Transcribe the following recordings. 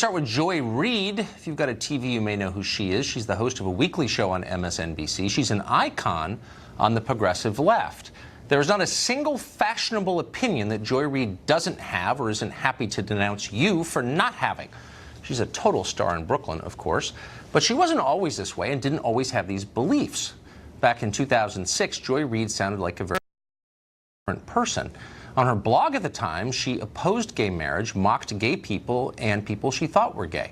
Start with Joy Reid. If you've got a TV, you may know who she is. She's the host of a weekly show on MSNBC. She's an icon on the progressive left. There is not a single fashionable opinion that Joy Reid doesn't have or isn't happy to denounce you for not having. She's a total star in Brooklyn, of course, but she wasn't always this way and didn't always have these beliefs. Back in 2006, Joy Reid sounded like a very different person. On her blog at the time, she opposed gay marriage, mocked gay people, and people she thought were gay.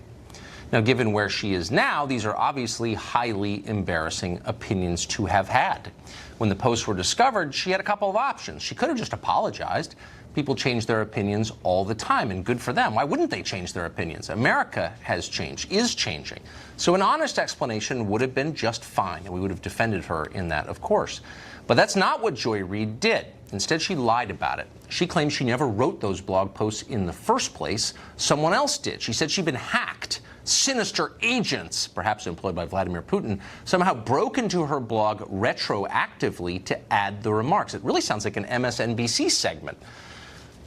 Now, given where she is now, these are obviously highly embarrassing opinions to have had. When the posts were discovered, she had a couple of options. She could have just apologized. People change their opinions all the time, and good for them. Why wouldn't they change their opinions? America has changed, is changing. So an honest explanation would have been just fine, and we would have defended her in that, of course. But that's not what Joy Reid did. Instead, she lied about it. She claimed she never wrote those blog posts in the first place. Someone else did. She said she'd been hacked. Sinister agents, perhaps employed by Vladimir Putin, somehow broke into her blog retroactively to add the remarks. It really sounds like an MSNBC segment,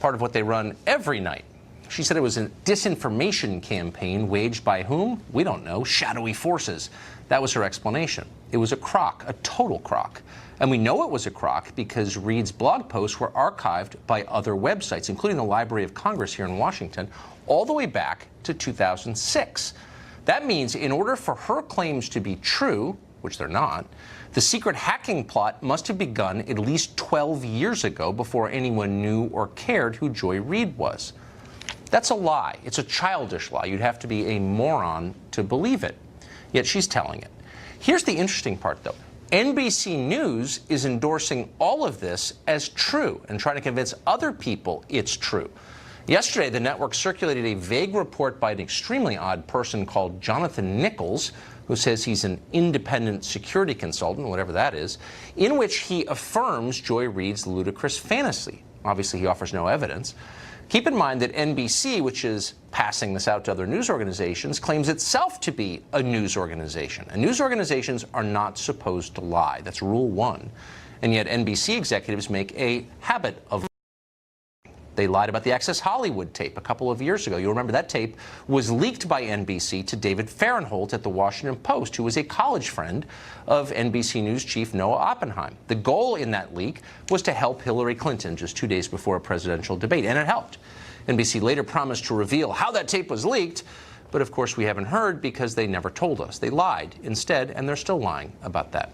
part of what they run every night. She said it was a disinformation campaign waged by whom? We don't know. Shadowy forces. That was her explanation. It was a crock, a total crock. And we know it was a crock because Reid's blog posts were archived by other websites, including the Library of Congress here in Washington, all the way back to 2006. That means in order for her claims to be true, which they're not, the secret hacking plot must have begun at least 12 years ago before anyone knew or cared who Joy Reid was. That's a lie. It's a childish lie. You'd have to be a moron to believe it. Yet she's telling it. Here's the interesting part, though. NBC News is endorsing all of this as true and trying to convince other people it's true. Yesterday, the network circulated a vague report by an extremely odd person called Jonathan Nichols, who says he's an independent security consultant, whatever that is, in which he affirms Joy Reid's ludicrous fantasy. Obviously, he offers no evidence. Keep in mind that NBC, which is passing this out to other news organizations, claims itself to be a news organization. And news organizations are not supposed to lie. That's rule one. And yet NBC executives make a habit of lying. They lied about the Access Hollywood tape a couple of years ago. You'll remember that tape was leaked by NBC to David Fahrenthold at the Washington Post, who was a college friend of NBC News chief Noah Oppenheim. The goal in that leak was to help Hillary Clinton just 2 days before a presidential debate, and it helped. NBC later promised to reveal how that tape was leaked, but of course we haven't heard because they never told us. They lied instead, and they're still lying about that.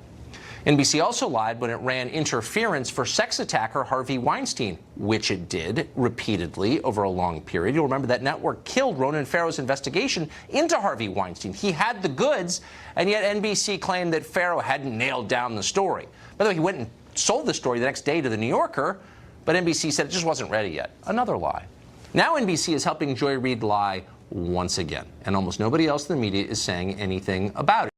NBC also lied when it ran interference for sex attacker Harvey Weinstein, which it did repeatedly over a long period. You'll remember that network killed Ronan Farrow's investigation into Harvey Weinstein. He had the goods, and yet NBC claimed that Farrow hadn't nailed down the story. By the way, he went and sold the story the next day to The New Yorker, but NBC said it just wasn't ready yet. Another lie. Now NBC is helping Joy Reid lie once again, and almost nobody else in the media is saying anything about it.